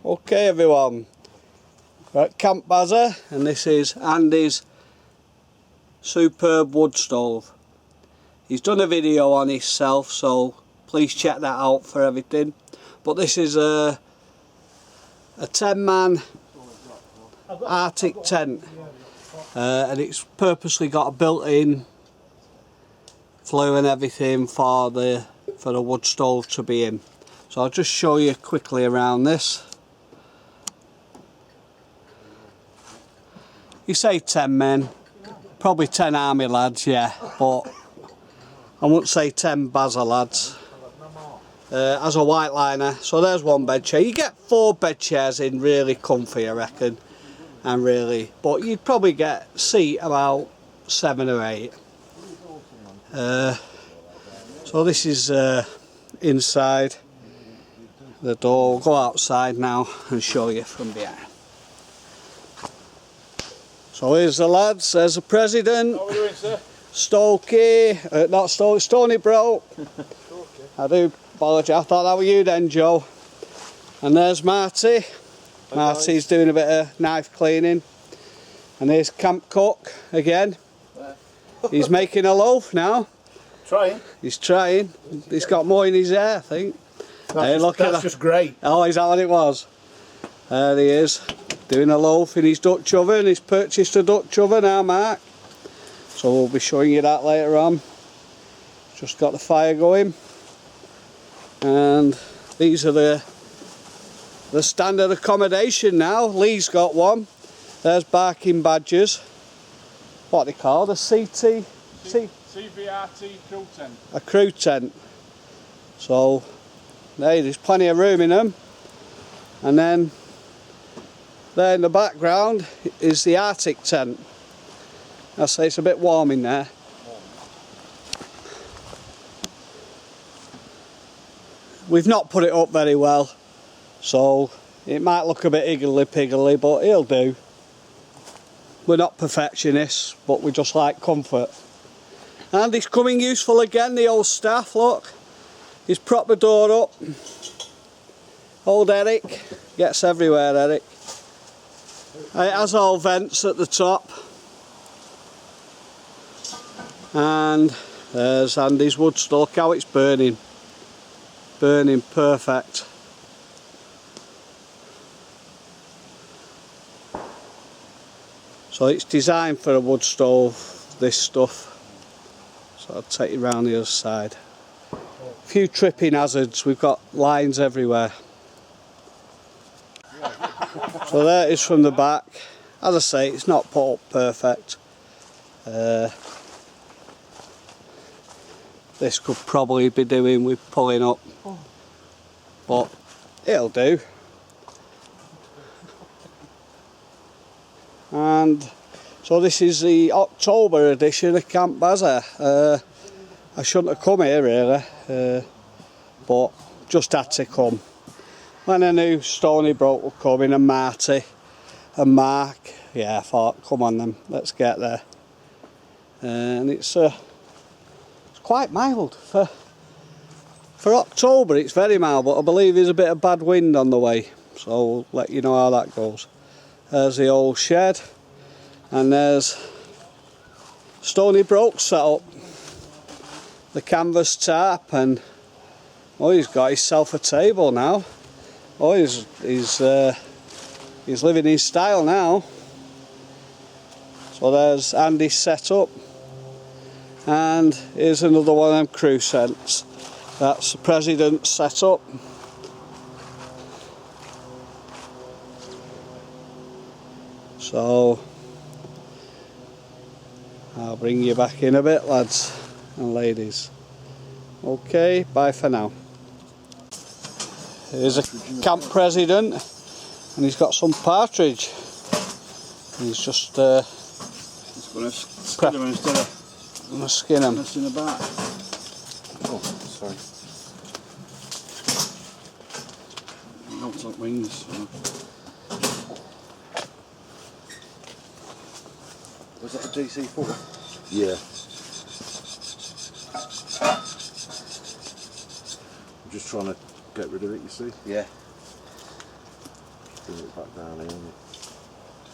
Okay everyone, we're at Camp Bazza and this is Andy's superb wood stove. He's done a video on himself, so please check that out for everything. But this is a 10-man Arctic tent, and it's purposely got a built-in flue and everything for the wood stove to be in. So I'll just show you quickly around this. You say 10 men, probably 10 army lads, yeah, but I wouldn't say 10 Bazza lads. As a white liner, so there's one bed chair. You get 4 bed chairs in really comfy, I reckon, and really, but you'd probably get seat about 7 or 8. So this is inside the door. We'll go outside now and show you from behind. So here's the lads, there's the president. How are we doing, sir? Stokey, not Stokey, Stony Bro. I do apologise, I thought that was you then, Joe. And there's Marty. Marty's doing a bit of knife cleaning. And there's Camp Cook again. He's making a loaf now. Trying. He's trying. He's got more in his hair, I think. That's just great. Oh, is that what it was? There he is, doing a loaf in his Dutch oven. He's purchased a Dutch oven now, Mark. So we'll be showing you that later on. Just got the fire going. And these are the standard accommodation now. Lee's got one. There's barking badgers. What are they called? A CVRT crew tent. A crew tent. So there's plenty of room in them. And then there in the background is the Arctic tent. I say it's a bit warm in there. We've not put it up very well, so it might look a bit higgledy-piggledy, but it'll do. We're not perfectionists, but we just like comfort. And it's coming useful again, the old staff, look. He's propped the door up. Old Eric, gets everywhere, Eric. It has all vents at the top. And there's Andy's wood stove. Look how it's burning. Burning perfect. So it's designed for a wood stove, this stuff. So I'll take you around the other side. A few tripping hazards, we've got lines everywhere. So there it is from the back. As I say, it's not put up perfect. This could probably be doing with pulling up, but it'll do. And so this is the October edition of Camp Bazza. I shouldn't have come here really, but just had to come. When I knew Stony Broke were coming and Marty and Mark, yeah, I thought, come on then, let's get there. And it's quite mild for October. It's very mild, but I believe there's a bit of bad wind on the way, so we'll let you know how that goes. There's the old shed, and there's Stony Broke set up, the canvas tarp, and oh, he's got himself a table now. Oh, he's living in style now. So there's Andy's setup. And here's another one of them crew tents. That's the president's setup. So I'll bring you back in a bit, lads and ladies. Okay, bye for now. Here's a camp president, and he's got some partridge. He's just going to skin them instead of. I'm going to skin them. In the back. Oh, sorry. Knocked up wings. So. Was that a DC4? Yeah. I'm just trying to get rid of it, you see? Yeah. put it back down here, isn't it?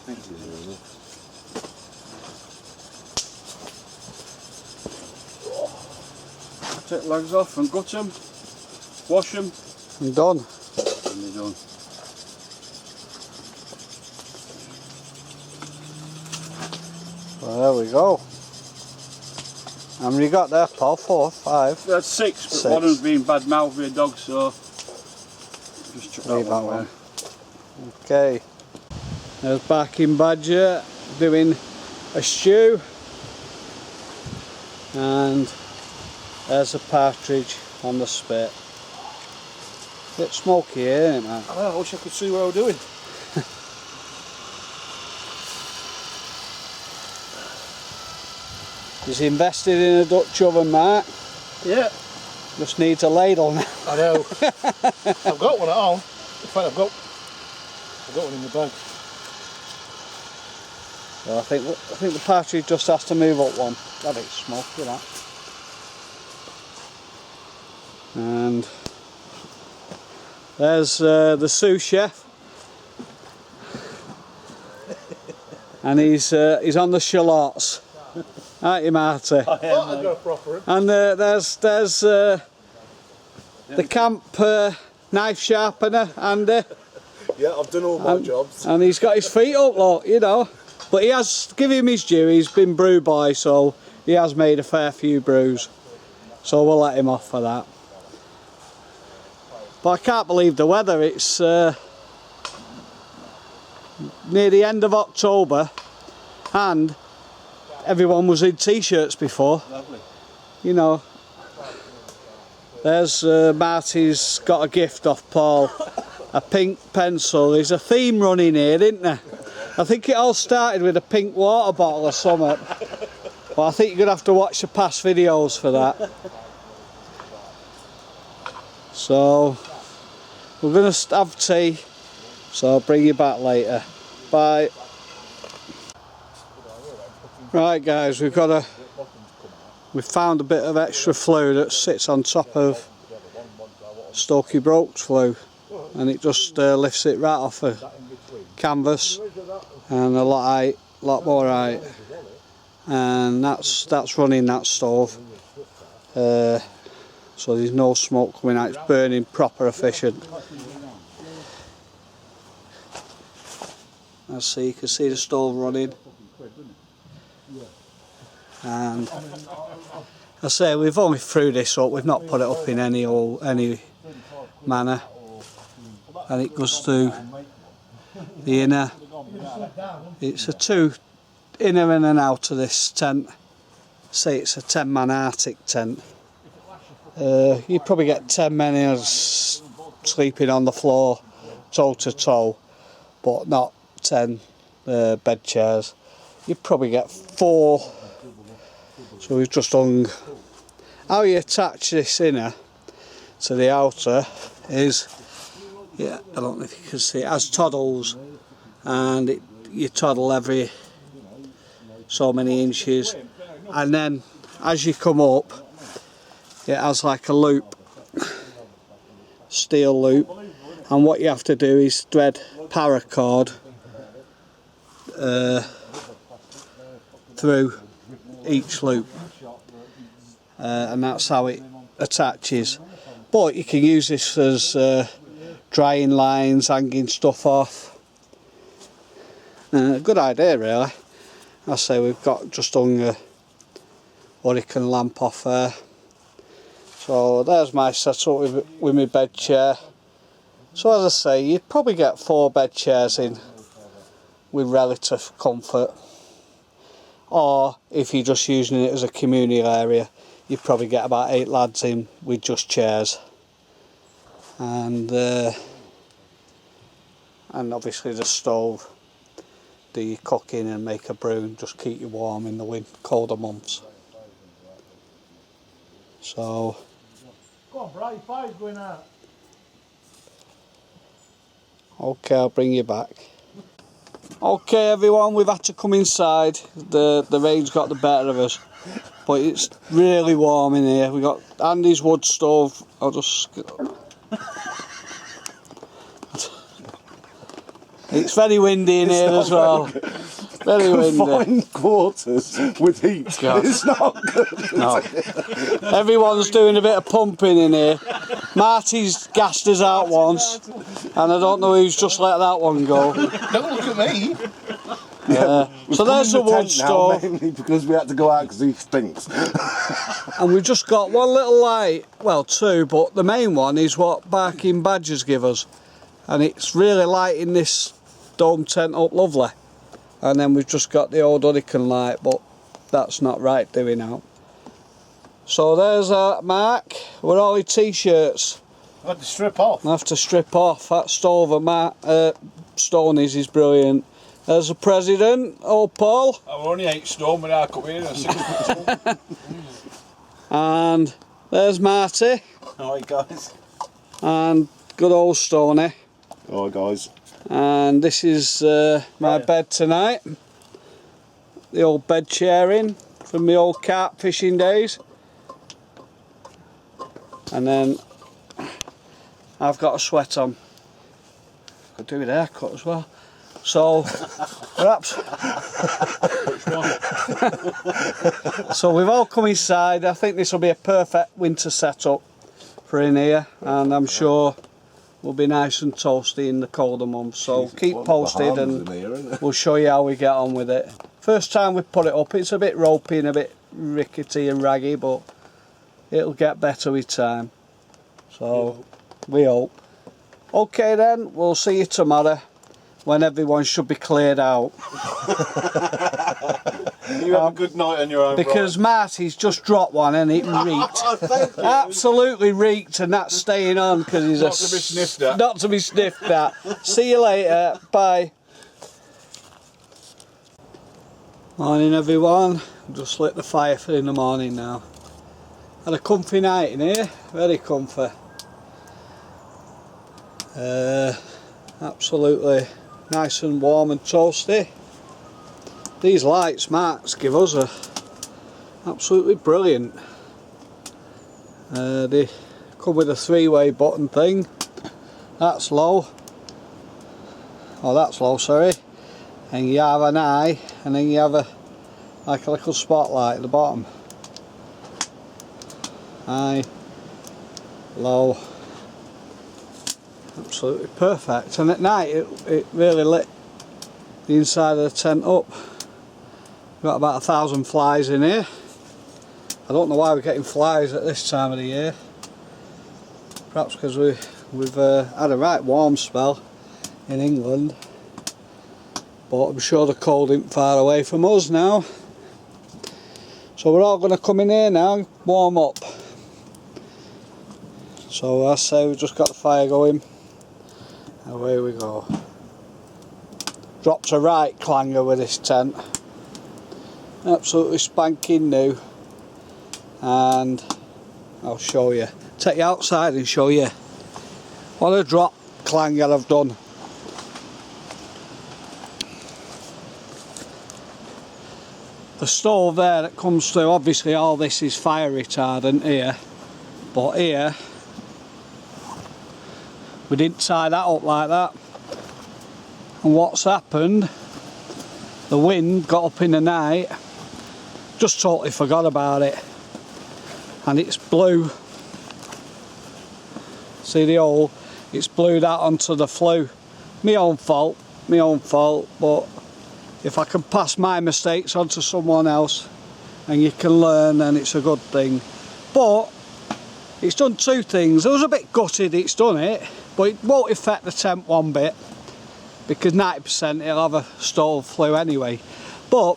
Thank you. Take the legs off and gut them, wash them, I'm done. and they're done. Well, there we go. How many you got there, Paul? 4, 5? That's 6, but 6. one of them's been bad mouthed with a dog, so just chuck that Leave that one away. one. Okay. There's Barking Badger doing a stew. And there's a partridge on the spit. Bit smoky here, isn't it, man? I know, I wish I could see what I was doing. He's invested in a Dutch oven, Mark. Yeah. Just needs a ladle now. I know. I've got one at home. In fact, I've got one in the bag. So I think the partridge just has to move up one. God, it's smoky, that. And there's the sous chef, and he's on the shallots, aren't you, Marty? I thought I'd got a proper one. And there's the camp knife sharpener, Andy, Yeah, I've done all my jobs. and he's got his feet up, look, you know. But he has, give him his due, he's been brew boy, so he has made a fair few brews. So we'll let him off for that. But I can't believe the weather, it's near the end of October and everyone was in t-shirts before. Lovely. You know, there's Marty's got a gift off Paul, a pink pencil. There's a theme running here, isn't there? I think it all started with a pink water bottle or something. But I think you're going to have to watch the past videos for that. So, we're going to have tea, so I'll bring you back later. Bye. Right guys, we've found a bit of extra flue that sits on top of Stokey Broke's flue, and it just lifts it right off the canvas, and a lot more height, and that's running that stove. So there's no smoke coming out, it's burning proper efficient. As see, you can see the stove running. And I say we've only threw this up, we've not put it up in any manner. And it goes through the inner. It's a 2 inner and an outer this tent. Say it's a 10-man Arctic tent. You'd probably get 10 men here sleeping on the floor toe to toe, but not 10 bed chairs. You'd probably get 4. So we've just hung. How you attach this inner to the outer is, yeah, I don't know if you can see, it has toddles, and you toddle every so many inches, and then as you come up it has like a loop, steel loop, and what you have to do is thread paracord through each loop, and that's how it attaches. But you can use this as drying lines, hanging stuff off. Good idea really. I say we've got just hung a hurricane lamp off there. So there's my setup with my bed chair. So as I say, you'd probably get 4 bed chairs in with relative comfort. Or if you're just using it as a communal area, you'd probably get about 8 lads in with just chairs. And obviously the stove, do your cooking and make a brew and just keep you warm in the colder months. So, Go on, Bright, fire's going out. okay, I'll bring you back. Okay everyone, we've had to come inside. The rain's got the better of us, but it's really warm in here. We got Andy's wood stove. I'll just It's very windy in here as well. Very windy. Confined quarters with heat. God. It's not good. No. Everyone's doing a bit of pumping in here. Marty's gassed us out once, and I don't know who's just let that one go. Don't look at me. So there's the wood stove, mainly because we had to go out because he stinks. and we've just got one little light, well two, but the main one is what barking badgers give us, and it's really lighting this dome tent up lovely. And then we've just got the old hurricane light, but that's not right doing out. So there's Mark with all his t-shirts. I had to strip off. I have to strip off. That stove of Stoney's is brilliant. There's the president, old Paul. I was only 8 stone when I come here and 6 foot. And there's Marty. Hi guys. And good old Stoney. Hi guys. And this is my bed tonight. The old bed sharing from the old carp fishing days. And then I've got a sweat on. Could do with a haircut as well. So perhaps. So we've all come inside. I think this will be a perfect winter setup for in here, and I'm sure we'll be nice and toasty in the colder months. So keep posted and we'll show you how we get on with it. First time we put it up, it's a bit ropey and a bit rickety and raggy, but it'll get better with time. So we hope. Okay then, we'll see you tomorrow when everyone should be cleared out. You have a good night on your own. Because Marty's just dropped one and it reeked. Absolutely reeked, and that's staying on because he's Not to be sniffed at. Not to be sniffed at. See you later. Bye. Morning everyone. Just lit the fire for in the morning now. Had a comfy night in here. Very comfy. Absolutely nice and warm and toasty. These lights Mark's give us are absolutely brilliant. They come with a 3-way button thing. That's low. Oh, that's low, sorry. And you have an eye, and then you have like a little spotlight at the bottom. High, low. Absolutely perfect. And at night it really lit the inside of the tent up. Got about 1,000 flies in here. I don't know why we're getting flies at this time of the year. Perhaps because we've had a right warm spell in England. But I'm sure the cold isn't far away from us now. So we're all going to come in here now and warm up. So I say we've just got the fire going. Away we go. Dropped a right clanger with this tent. Absolutely spanking new. And I'll show you. Take you outside and show you what a drop clanger I've done. The stove there that comes through, obviously all this is fire retardant here, but here we didn't tie that up like that, and what's happened, the wind got up in the night, just totally forgot about it, and it's blew, see the hole, it's blew that onto the flue. My own fault, but if I can pass my mistakes on to someone else and you can learn, then it's a good thing. But it's done two things. I was a bit gutted it's done it, but it won't affect the temp one bit because 90% it'll have a stove flue anyway. But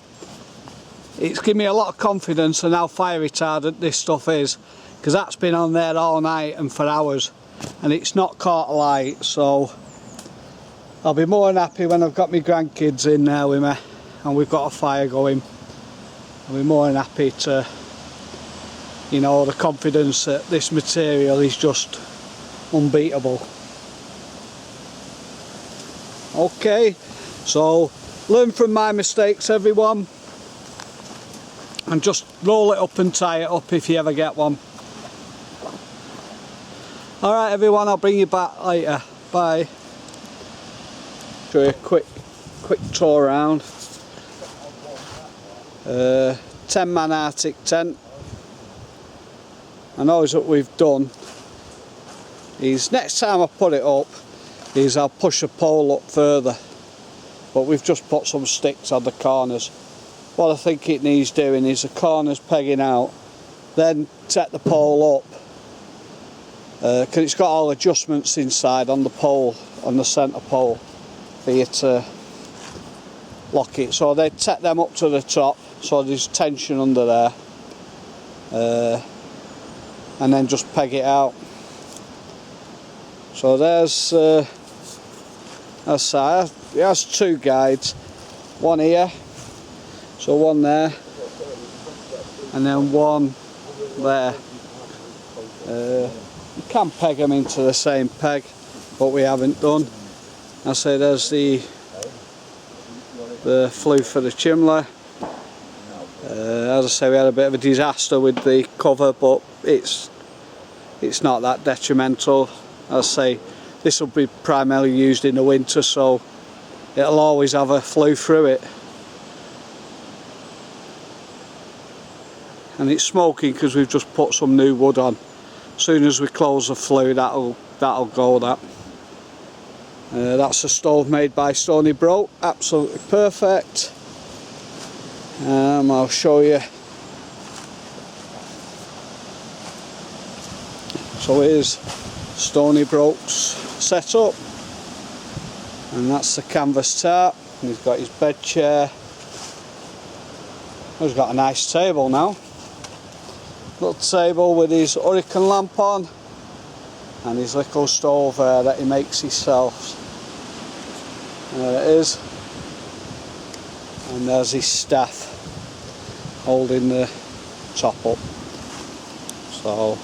it's given me a lot of confidence in how fire retardant this stuff is, because that's been on there all night and for hours and it's not caught light. So I'll be more than happy when I've got my grandkids in there with me and we've got a fire going. I'll be more than happy to, you know, the confidence that this material is just unbeatable. Okay, so learn from my mistakes everyone, and just roll it up and tie it up if you ever get one. Alright everyone, I'll bring you back later. Bye. show you a quick tour around. 10-man Arctic tent. And always what we've done is next time I put it up is I'll push the pole up further, but we've just put some sticks on the corners. What I think it needs doing is the corners pegging out, then set the pole up, because it's got all adjustments inside on the pole, on the centre pole, for you to lock it. So they set them up to the top so there's tension under there, and then just peg it out. So there's it has two guides, one here, so one there, and then one there. You can peg them into the same peg, but we haven't done. I say there's the flue for the chimney. As I say, we had a bit of a disaster with the cover, but it's not that detrimental. As I say, this will be primarily used in the winter, so it'll always have a flue through it. And it's smoking because we've just put some new wood on. As soon as we close the flue, that'll go. That's a stove made by Stony Broke, absolutely perfect. I'll show you. So here's Stony Broke's setup, and that's the canvas tarp. And he's got his bed chair. He's got a nice table now. Little table with his hurricane lamp on, and his little stove that he makes himself. There it is. And there's his staff holding the top up. So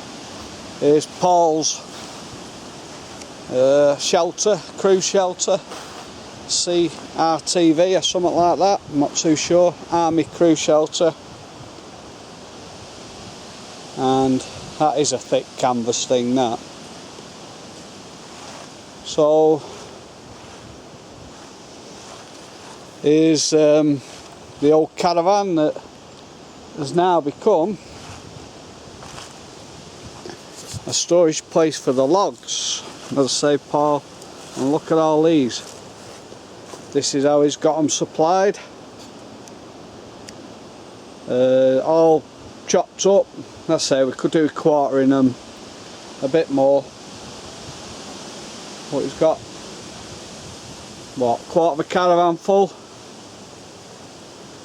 here's Paul's shelter, crew shelter, CRTV or something like that, I'm not too sure, army crew shelter. And that is a thick canvas thing, that. So here's the old caravan that has now become a storage place for the logs. As I say, Paul, and look at all these. This is how he's got them supplied. All chopped up. Let's say we could do quartering them a bit more. But he's got, what, quarter of a caravan full,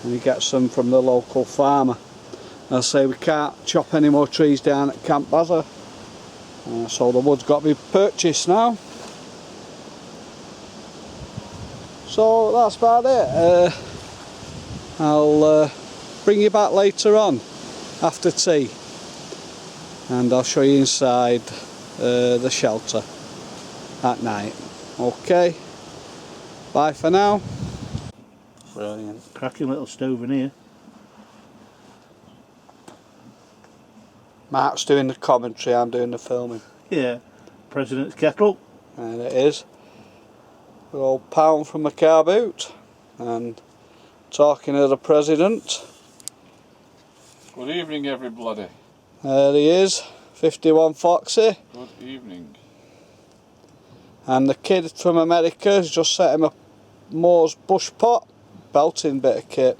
and he gets them from the local farmer. As I say, we can't chop any more trees down at Camp Bazza, so the wood's got to be purchased now. So that's about it. I'll bring you back later on after tea, and I'll show you inside the shelter at night. Okay, bye for now. Brilliant. Cracking little stove in here. Mark's doing the commentary, I'm doing the filming. Yeah. President's kettle. And it is. Good old pound from a car boot. And talking of the president, Good evening, everybody. there he is, 51 Foxy. Good evening. And the kid from America has just set him a Moore's bush pot, belting bit of kit.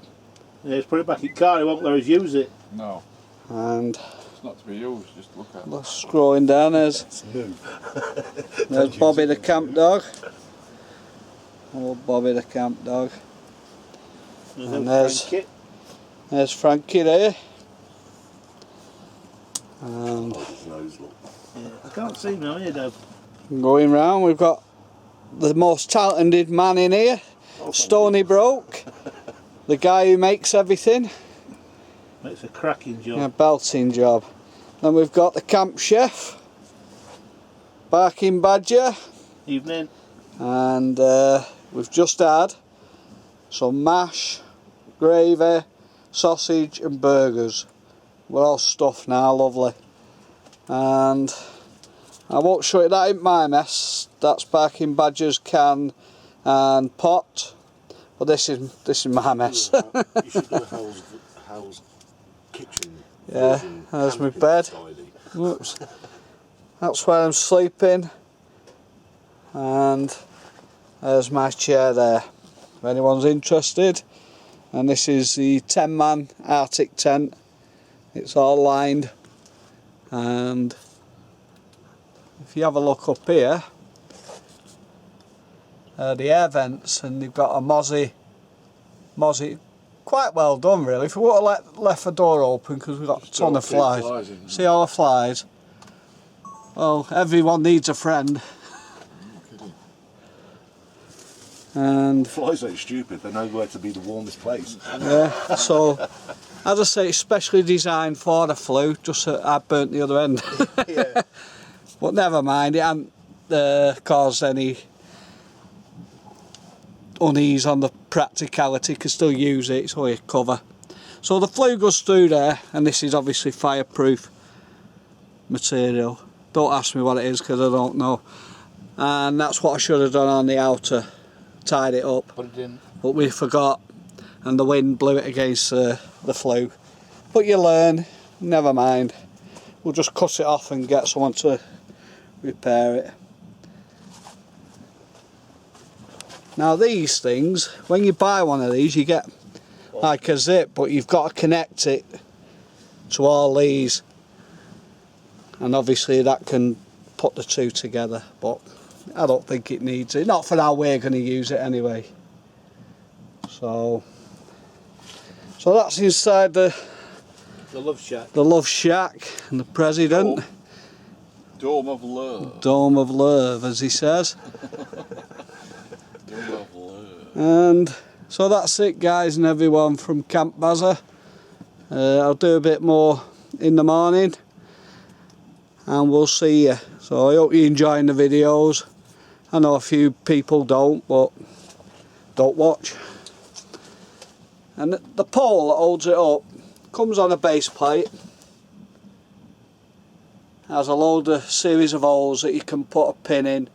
Yeah, just put it back in car, he won't let us use it. No, And it's not to be used, just look at it. scrolling down, there's Bobby the camp dog. Old Bobby the camp dog. And there's Frankie there. And Yeah, I can't see now here, Dad. going round, we've got the most talented man in here, Stony Broke, the guy who makes everything. Makes a cracking job. A belting job. Then we've got the camp chef, Barking Badger, Evening. and we've just had some mash, gravy, sausage and burgers. We're all stuffed now, lovely. And I won't show you, that ain't my mess, that's Barking Badger's can and pot. But this is my mess. You should do a Hell's Kitchen. Yeah, version, there's my camping bed. styly. Whoops. That's where I'm sleeping, and there's my chair there if anyone's interested. And this is the 10-man Arctic tent. It's all lined, and if you have a look up here, the air vents, and they've got a mozzie, quite well done really. If we would have left the door open, because we've got a ton of flies. See all the flies? Well, everyone needs a friend. And Flies ain't stupid, they know where to be the warmest place. yeah, so as I say, it's specially designed for the flu, just that I burnt the other end. Yeah. But never mind, it hasn't caused any unease on the practicality. Can still use it, it's only a cover. So the flue goes through there, and this is obviously fireproof material. Don't ask me what it is, because I don't know. And that's what I should have done on the outer, tied it up, But it didn't. but we forgot, and the wind blew it against the flue. But you learn, never mind. We'll just cut it off and get someone to repair it. Now these things, when you buy one of these, you get like a zip, but you've got to connect it to all these, and obviously that can put the two together, but I don't think it needs it, not for how we're going to use it anyway. So that's inside the Love shack. Love Shack, and the president, Dome of love. Dome of Love, as he says. Dome of love. And so that's it, guys and everyone, from Camp Bazza. I'll do a bit more in the morning, and we'll see you. So I hope you're enjoying the videos. I know a few people don't, but don't watch. And the pole that holds it up comes on a base plate. Has a load of series of holes that you can put a pin in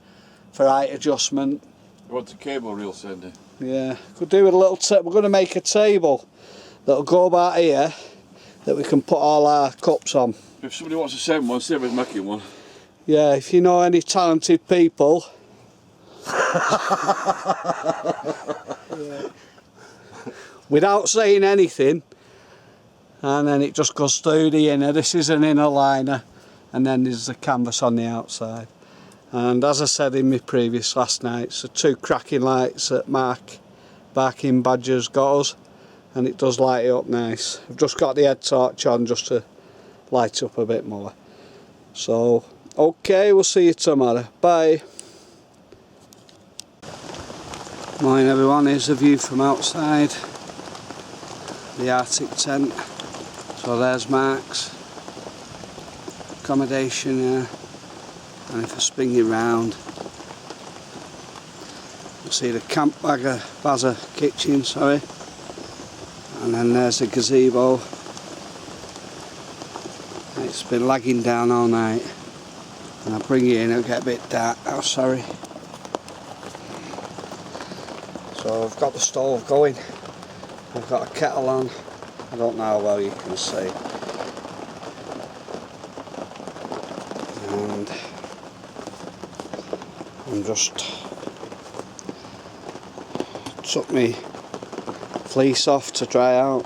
for height adjustment. You want a cable reel, Cindy? Yeah, could do with a little we're going to make a table that'll go about here, that we can put all our cups on. If somebody wants to send one, save us making one. Yeah, if you know any talented people. Without saying anything, and then it just goes through the inner. This is an inner liner, and then there's the canvas on the outside. And as I said in my previous last night, it's the two cracking lights that Barking Badger's got us, and it does light it up nice. I've just got the head torch on just to light up a bit more. So okay, we'll see you tomorrow. Bye. Morning everyone, here's the view from outside the Arctic tent. So there's Mark's accommodation here, and if I spin you round, you'll see the Camp Bazza kitchen, sorry, and then there's the gazebo. It's been lagging down all night, and I bring it in, it'll get a bit dark. Oh, sorry. So I've got the stove going, I've got a kettle on. I don't know how well you can see. And I'm just took me fleece off to dry out,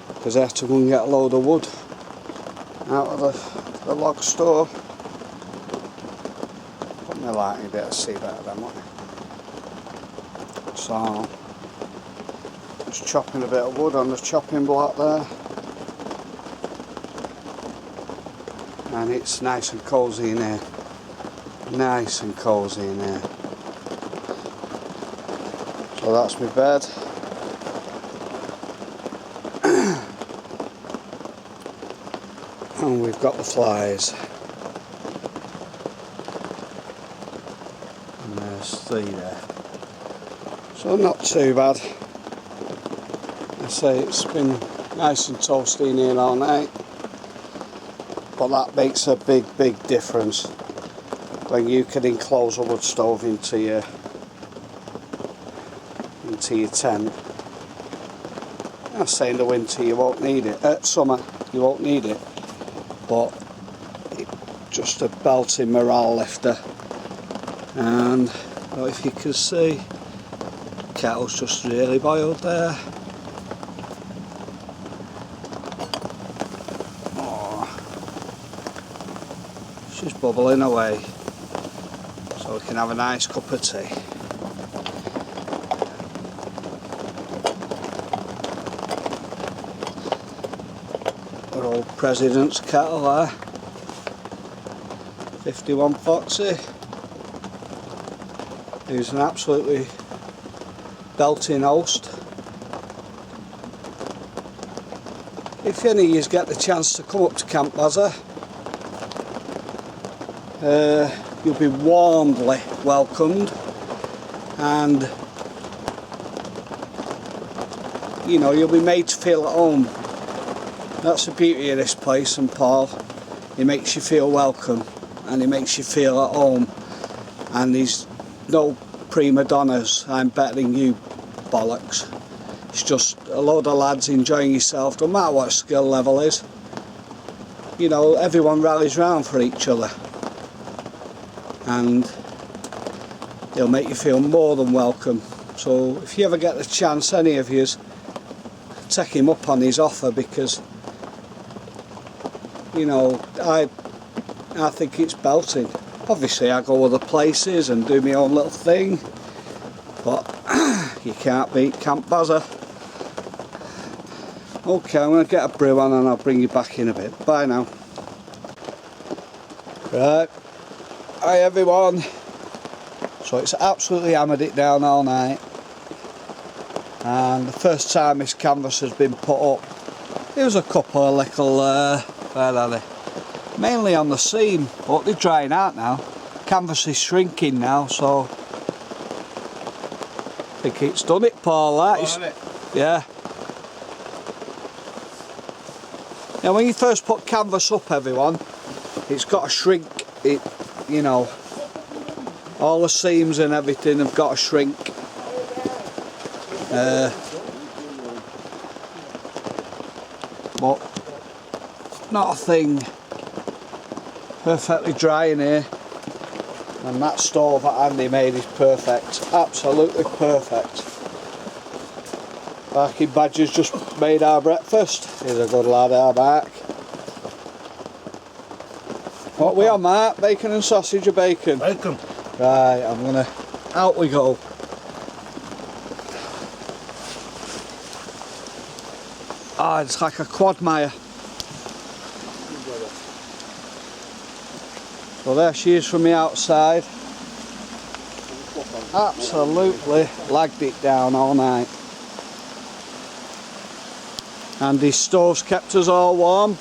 because I have to go and get a load of wood out of the log store. Put my lighting a bit to see better than what. So just chopping a bit of wood on the chopping block there, and it's nice and cosy in here. Nice and cosy in here. So that's my bed. And we've got the flies. And there's 3 there. So not too bad. I say it's been nice and toasty in here all night. But that makes a big difference when you can enclose a wood stove into your to your tent. I say in the winter you won't need it, summer you won't need it, but it's just a belting morale lifter. And I don't know if you can see, kettle's just really boiled there. Oh, she's bubbling away, so we can have a nice cup of tea. Our old President's kettle there, 51 Foxy. He's an absolutely belting host. If any of you get the chance to come up to Camp Bazza, you'll be warmly welcomed, and you know, you'll be made to feel at home. That's the beauty of this place, St Paul. He makes you feel welcome and he makes you feel at home, and there's no prima donnas, I'm better than you bollocks. It's just a load of lads enjoying yourself, no matter what skill level is. You know, everyone rallies round for each other, and they'll make you feel more than welcome. So if you ever get the chance, any of yous, take him up on his offer, because you know, I think it's belting. Obviously I go other places and do my own little thing, but you can't beat Camp Bazza. Okay, I'm going to get a brew on and I'll bring you back in a bit. Bye now. Right, hi everyone. So it's absolutely hammered it down all night, and the first time this canvas has been put up, there was a couple of little, where are they? Mainly on the seam, but they're drying out now. Canvas is shrinking now, so I think it's done it, Paul. That yeah. Now when you first put canvas up, everyone, it's got to shrink. It, you know, all the seams and everything have got to shrink. But not a thing. Perfectly dry in here, and that stove that Andy made is perfect, absolutely perfect. Barking Badger's just made our breakfast. He's a good lad, our back. What we on, Mark? Bacon and sausage or bacon? Bacon. Right, I'm gonna, out we go. Ah, it's like a quagmire. So there she is from the outside. Absolutely lagged it down all night. And his stove's kept us all warm.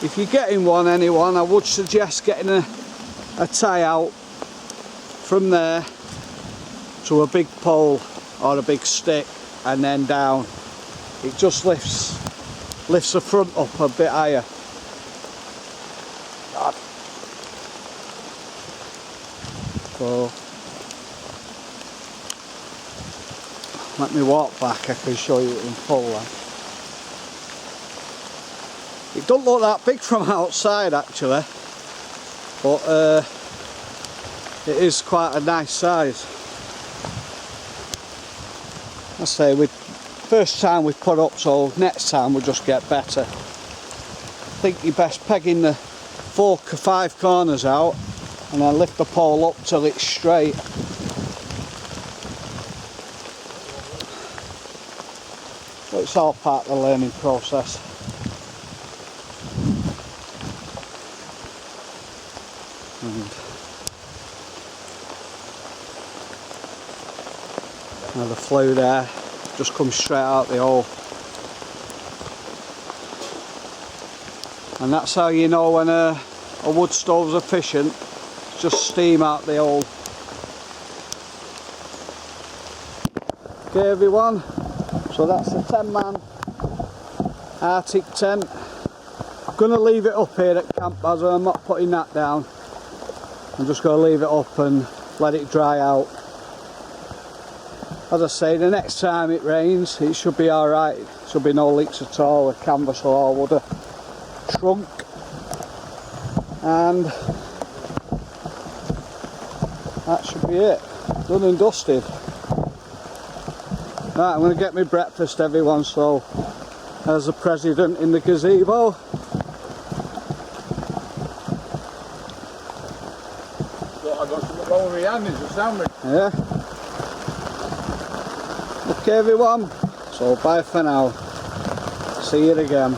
If you're getting one, anyone, I would suggest getting a tie out from there to a big pole or a big stick and then down. It just lifts the front up a bit higher. So let me walk back, I can show you it in full then. It don't look that big from outside actually, but it is quite a nice size. I say, first time we put up, so next time we'll just get better. I think you're best pegging the 4 or 5 corners out and then lift the pole up till it's straight. So it's all part of the learning process. Now the flue there just comes straight out the hole. And that's how you know when a wood stove's efficient. Just steam out the hole. Okay everyone, so that's the 10-man Arctic tent. I'm going to leave it up here at Camp Bazza. I'm not putting that down. I'm just going to leave it up and let it dry out. As I say, the next time it rains it should be alright, should be no leaks at all, the canvas will all would have shrunk, and that should be it, done and dusted. Right, I'm going to get my breakfast everyone, so as the president in the gazebo. I got some wrong with my hand, it's a sandwich. Yeah. Okay everyone, so bye for now. See you again.